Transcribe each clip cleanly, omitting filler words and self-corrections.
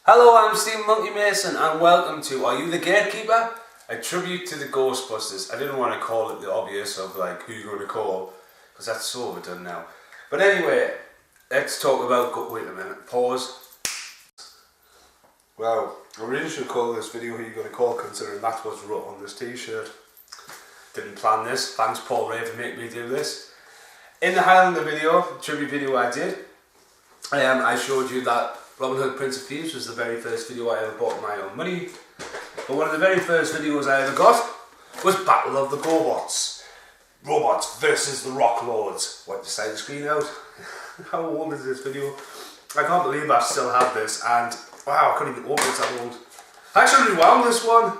Hello, I'm Stephen Monkey Mason and welcome to Are You the Gatekeeper? A tribute to the Ghostbusters. I didn't want to call it the obvious of like who you're going to call because that's so overdone now. But anyway, let's talk about, wait a minute, pause. Well, I really should call this video Who You're Going to Call considering that's what's wrote on this t-shirt. Didn't plan this, thanks Paul Ray for making me do this. In the Highlander video, the tribute video I did, I showed you that Robin Hood Prince of Thieves was the very first video I ever bought with my own money. But one of the very first videos I ever got was Battle of the GoBots. Robots versus the Rock Lords. Wipe the side screen out. How old is this video? I can't believe I still have this and wow, I can't even open it, it's that old. I actually rewound this one.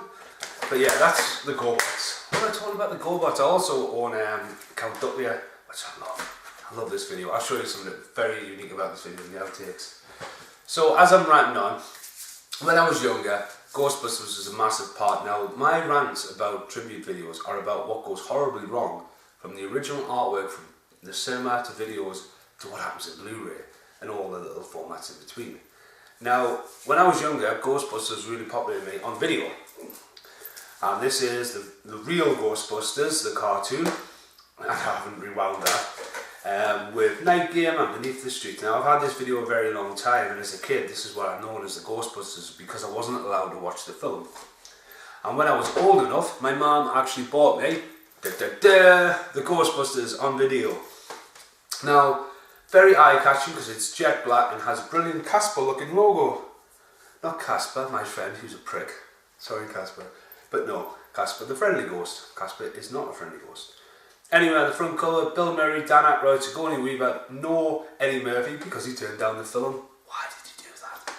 But yeah, that's the GoBots. When I told about the GoBots, I also own Count Ducklier, which I love. I love this video. I'll show you something very unique about this video in the outtakes. So as I'm ranting on, when I was younger, Ghostbusters was a massive part. Now my rants about tribute videos are about what goes horribly wrong from the original artwork, from the cinema to videos to what happens in Blu-ray and all the little formats in between. Now when I was younger, Ghostbusters was really popular to me on video. And this is the real Ghostbusters, the cartoon. I haven't rewound that. With Night Game and Beneath the Street. Now I've had this video a very long time, and as a kid this is what I've known as the Ghostbusters because I wasn't allowed to watch the film. And when I was old enough, my mum actually bought me the Ghostbusters on video. Now, very eye-catching because it's jet black and has a brilliant Casper looking logo. Not Casper, my friend, who's a prick. Sorry Casper. But no, Casper the friendly ghost. Casper is not a friendly ghost. Anyway, the front cover, Bill Murray, Dan Aykroyd, Sigourney Weaver, no Eddie Murphy because he turned down the film. Why did he do that?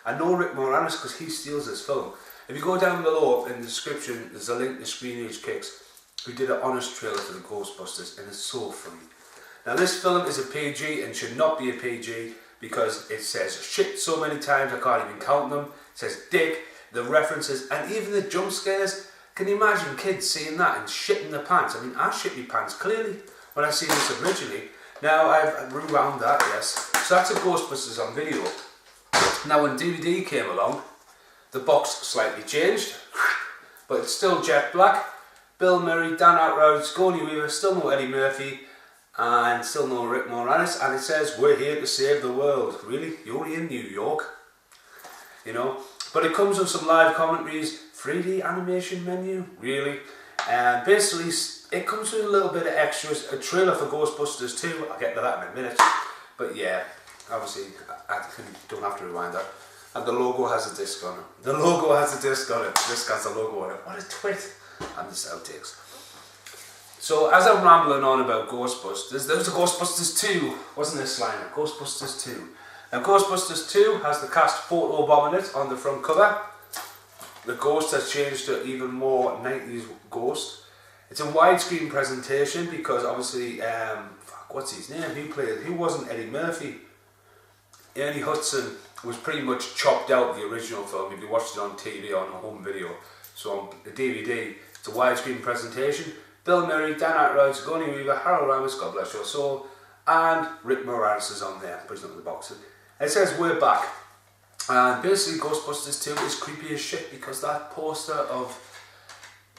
And no Rick Moranis because he steals this film. If you go down below in the description, there's a link to Screen Age Kicks, who did an honest trailer for the Ghostbusters, and it's so funny. Now this film is a PG and should not be a PG because it says shit so many times I can't even count them. It says dick, the references, and even the jump scares. Can you imagine kids seeing that and shitting their pants? I mean, I shit my pants clearly when I seen this originally. Now I've rewound that, yes. So that's a Ghostbusters on video. Now when DVD came along, the box slightly changed, but it's still jet black. Bill Murray, Dan Aykroyd, Sigourney Weaver, still no Eddie Murphy, and still no Rick Moranis, and it says, we're here to save the world. Really? You're in New York? You know? But it comes with some live commentaries, 3D animation menu, really. And basically, it comes with a little bit of extras, a trailer for Ghostbusters 2, I'll get to that in a minute. But yeah, obviously, I don't have to rewind that. And the logo has a disc on it. The logo has a disc on it. The disc has a logo on it. What a twit. And this outtakes. So as I'm rambling on about Ghostbusters, there was a Ghostbusters 2, wasn't there, Slimer? Ghostbusters 2. Now Ghostbusters 2 has the cast photo bomb in it on the front cover. The ghost has changed to even more 90s ghost. It's a widescreen presentation because obviously, what's his name? Who wasn't Eddie Murphy? Ernie Hudson was pretty much chopped out the original film if you watched it on TV on a home video. So on the DVD, it's a widescreen presentation. Bill Murray, Dan Aykroyd, Sigourney Weaver, Harold Ramis, God bless your soul, and Rick Moranis is on there, but he's not in the box. It says we're back. And basically Ghostbusters 2 is creepy as shit because that poster of,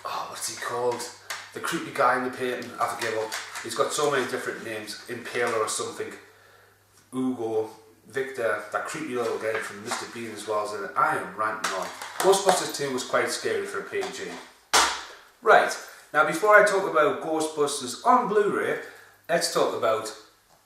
what's he called? The creepy guy in the painting, I forget what. He's got so many different names, Impaler or something. Ugo, Victor, that creepy little guy from Mr. Bean as well as in it. I am ranting on. Ghostbusters 2 was quite scary for a PG. Right, now before I talk about Ghostbusters on Blu-ray, let's talk about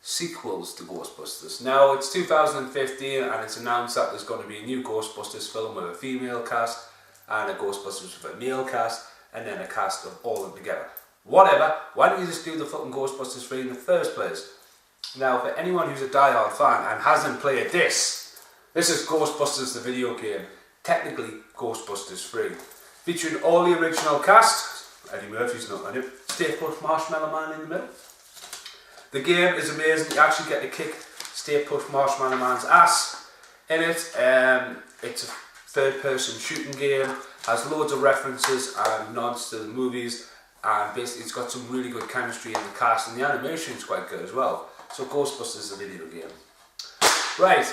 sequels to Ghostbusters. Now it's 2015 and it's announced that there's going to be a new Ghostbusters film with a female cast and a Ghostbusters with a male cast and then a cast of all of them together. Whatever, why don't you just do the fucking Ghostbusters 3 in the first place? Now for anyone who's a die-hard fan and hasn't played this is Ghostbusters the video game, technically Ghostbusters 3, featuring all the original cast. Eddie Murphy's not on it, Stay Puft Marshmallow Man in the middle. The game is amazing. You actually get to kick Stay Puft Marshmallow Man's ass in it. It's a third-person shooting game, has loads of references and nods to the movies, and basically it's got some really good chemistry in the cast, and the animation is quite good as well. So Ghostbusters is a video game. Right,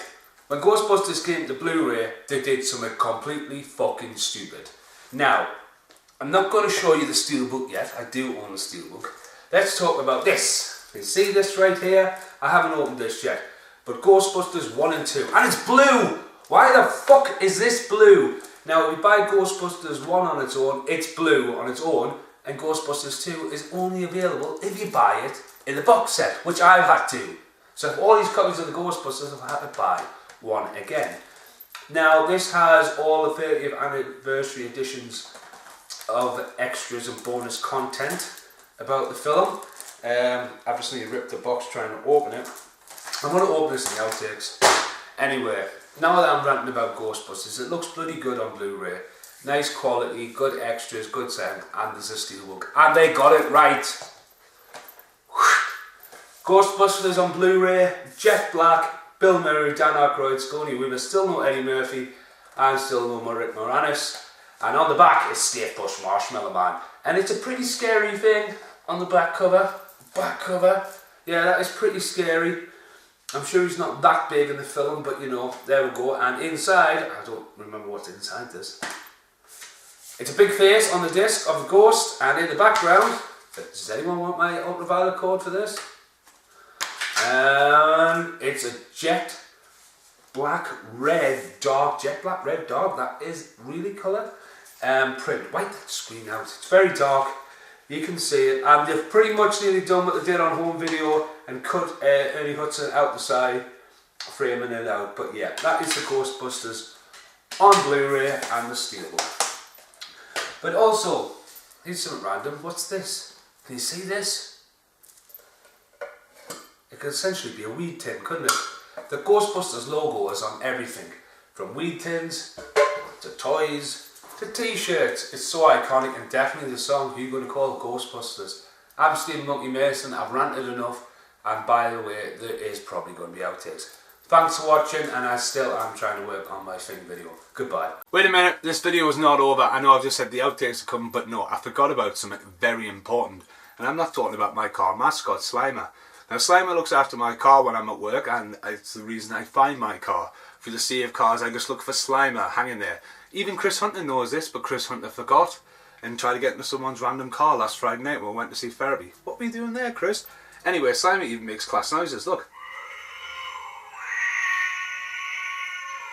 When Ghostbusters came to Blu-ray, they did something completely fucking stupid. Now, I'm not going to show you the steelbook yet. I do own the steelbook. Let's talk about this. You see this right here? I haven't opened this yet. But Ghostbusters 1 and 2. And it's blue! Why the fuck is this blue? Now, if you buy Ghostbusters 1 on its own, it's blue on its own. And Ghostbusters 2 is only available if you buy it in the box set, which I've had to. So all these copies of the Ghostbusters I've had to buy one again. Now, this has all the 30th anniversary editions of extras and bonus content about the film. I've just nearly ripped the box trying to open it. I'm going to open this in the outtakes. Anyway, now that I'm ranting about Ghostbusters, it looks bloody good on Blu-ray. Nice quality, good extras, good sound, and there's a steelbook. And they got it right! Ghostbusters on Blu-ray, Jet Black, Bill Murray, Dan Aykroyd, Sigourney Weaver, still no Eddie Murphy, and still no Rick Moranis. And on the back is Steve Bush Marshmallow Man. And it's a pretty scary thing on the back cover. Back cover. Yeah, that is pretty scary. I'm sure he's not that big in the film, but you know, there we go. And inside, I don't remember what's inside this. It's a big face on the disc of a ghost, and in the background, does anyone want my ultraviolet code for this? It's a jet black red dog, that is really coloured print. Wipe that screen out, it's very dark, you can see it, and they've pretty much nearly done what they did on home video and cut Ernie Hudson out the side, framing it out. But yeah, that is the Ghostbusters on Blu-ray and the steelbook. But also, here's something random, what's this? Can you see this? It could essentially be a weed tin, couldn't it? The Ghostbusters logo is on everything, from weed tins to toys to t-shirts. It's so iconic, and definitely the song Who You Gonna Call Ghostbusters. I'm Stephen Monkey Mason, I've ranted enough, and by the way, there is probably going to be outtakes. Thanks for watching, and I still am trying to work on my thing video. Goodbye. Wait a minute, this video is not over. I know I've just said the outtakes are coming, but no, I forgot about something very important. And I'm not talking about my car mascot, Slimer. Now, Slimer looks after my car when I'm at work, and it's the reason I find my car. For the sea of cars, I just look for Slimer hanging there. Even Chris Hunter knows this, but Chris Hunter forgot and tried to get into someone's random car last Friday night when we went to see therapy. What were you doing there, Chris? Anyway, Slimer even makes class noises, look.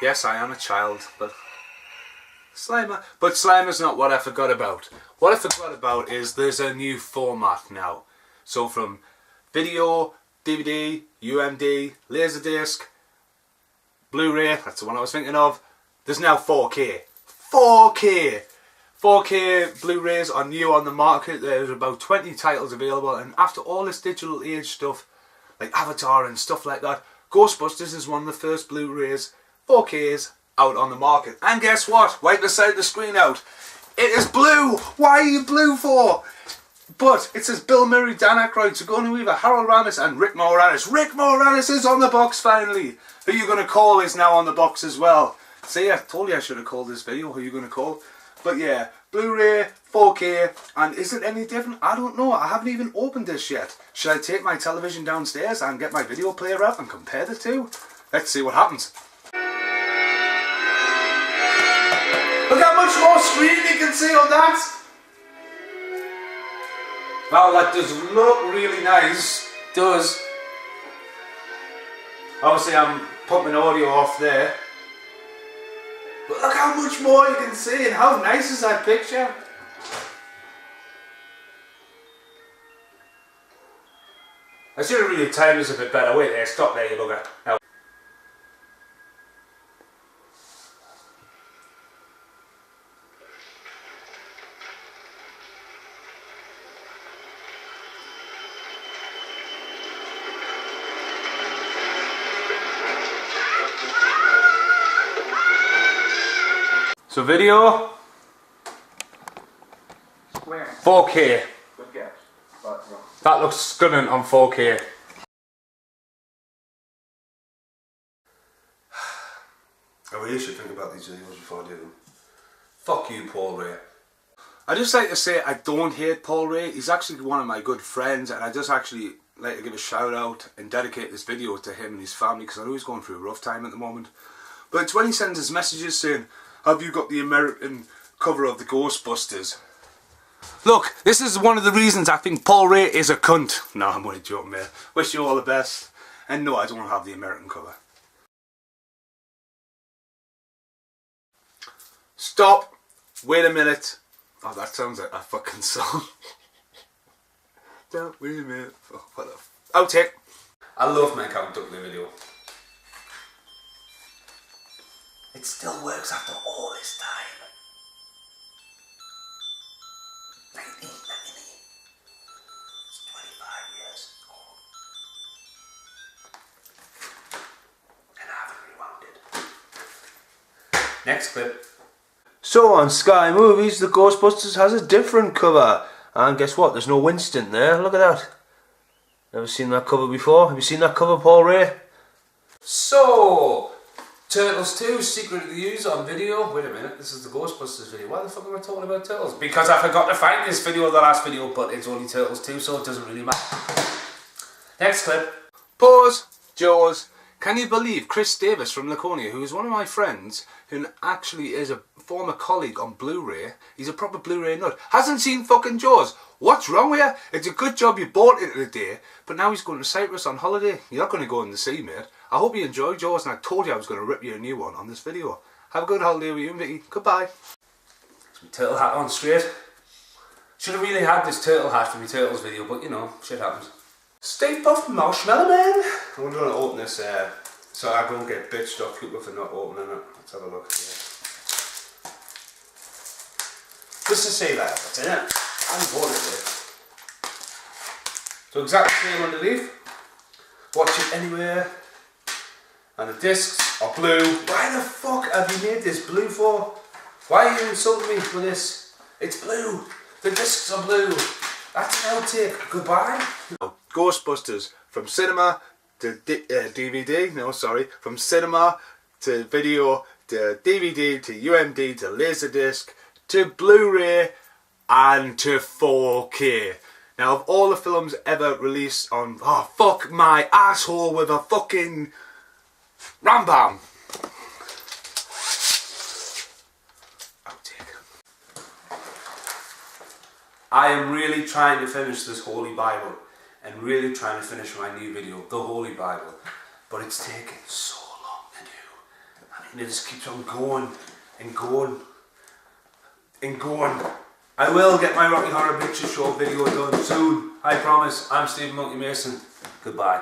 Yes, I am a child, but Slimer. But Slimer's not what I forgot about. What I forgot about is there's a new format now. So from video, DVD, UMD, Laserdisc, Blu-ray, that's the one I was thinking of, there's now 4K. 4K! 4K Blu-rays are new on the market. There's about 20 titles available, and after all this digital age stuff, like Avatar and stuff like that, Ghostbusters is one of the first Blu-rays, 4Ks, out on the market. And guess what? Wipe the side of the screen out. It is blue! Why are you blue for? But it says Bill Murray, Dan Aykroyd, Sigourney Weaver, Harold Ramis and Rick Moranis. Rick Moranis is on the box finally! Who You Gonna Call is now on the box as well. See, I told you I should have called this video Who You Gonna Call. But yeah, Blu-ray, 4K, and is it any different? I don't know, I haven't even opened this yet. Should I take my television downstairs and get my video player out and compare the two? Let's see what happens. Look how much more screen you can see on that! Wow, that does look really nice, does. Obviously I'm putting my audio off there. But look how much more you can see, and how nice is that picture? I should have really timed this a bit better. Wait there, stop there you bugger. Now. So video, Square. 4K. Good guess, but no. That looks stunning on 4K. I really should think about these videos before I do them. Fuck you, Paul Ray. I just like to say I don't hate Paul Ray. He's actually one of my good friends, and I just actually like to give a shout out and dedicate this video to him and his family, because I know he's going through a rough time at the moment. But it's when he sends us messages saying, have you got the American cover of the Ghostbusters? Look, this is one of the reasons I think Paul Ray is a cunt. No, I'm only joking, mate. Wish you all the best. And no, I don't have the American cover. Stop. Wait a minute. Oh, that sounds like a fucking song. Don't wait a minute. Oh, what a outtake. I love my Count Duckling video. It still works after all this time. 1999. It's 25 years old. And I haven't rewound it. Next clip. So on Sky Movies, the Ghostbusters has a different cover. And guess what? There's no Winston there. Look at that. Never seen that cover before. Have you seen that cover, Paul Ray? So, Turtles 2, Secret of the Use on video. Wait a minute, this is the Ghostbusters video. Why the fuck am I talking about Turtles? Because I forgot to find this video, the last video, but it's only Turtles 2, so it doesn't really matter. Next clip. Pause. Jaws. Can you believe Chris Davis from Laconia, who is one of my friends, who actually is a former colleague on Blu-ray, he's a proper Blu-ray nut, hasn't seen fucking Jaws? What's wrong with you? It's a good job you bought it today, but now he's going to Cyprus on holiday. You're not going to go in the sea, mate. I hope you enjoy Jaws, and I told you I was going to rip you a new one on this video. Have a good holiday with you and Vicky. Goodbye. Some turtle hat on straight. Should have really had this turtle hat for my Turtles video, but you know, shit happens. Stay Puft Marshmallow Man. I'm going to open this so I don't get bitched off people for not opening it. Let's have a look here. Just to say that, that's in it. I'm bored of it. So exactly the same underneath. Watch it anywhere. And the discs are blue. Why the fuck have you made this blue for? Why are you insulting me with this? It's blue. The discs are blue. That's an outtake. Goodbye. Ghostbusters from cinema to DVD. No, sorry. From cinema to video to DVD to UMD to Laserdisc to Blu-ray and to 4K. Now, of all the films ever released on... Oh, fuck my asshole with a fucking... Rambam. Outtake. I am really trying to finish this Holy Bible and really trying to finish my new video, the Holy Bible, but it's taking so long to do. I mean, it just keeps on going and going and going. I will get my Rocky Horror Picture Show video done soon. I promise. I'm Stephen Monkey Mason. Goodbye.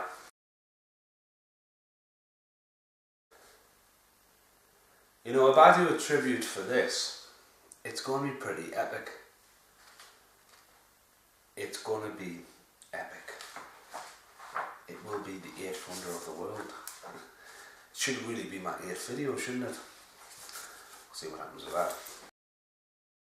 You know, if I do a tribute for this, it's going to be pretty epic. It's going to be epic. It will be the 8th wonder of the world. It should really be my 8th video, shouldn't it? See what happens with that.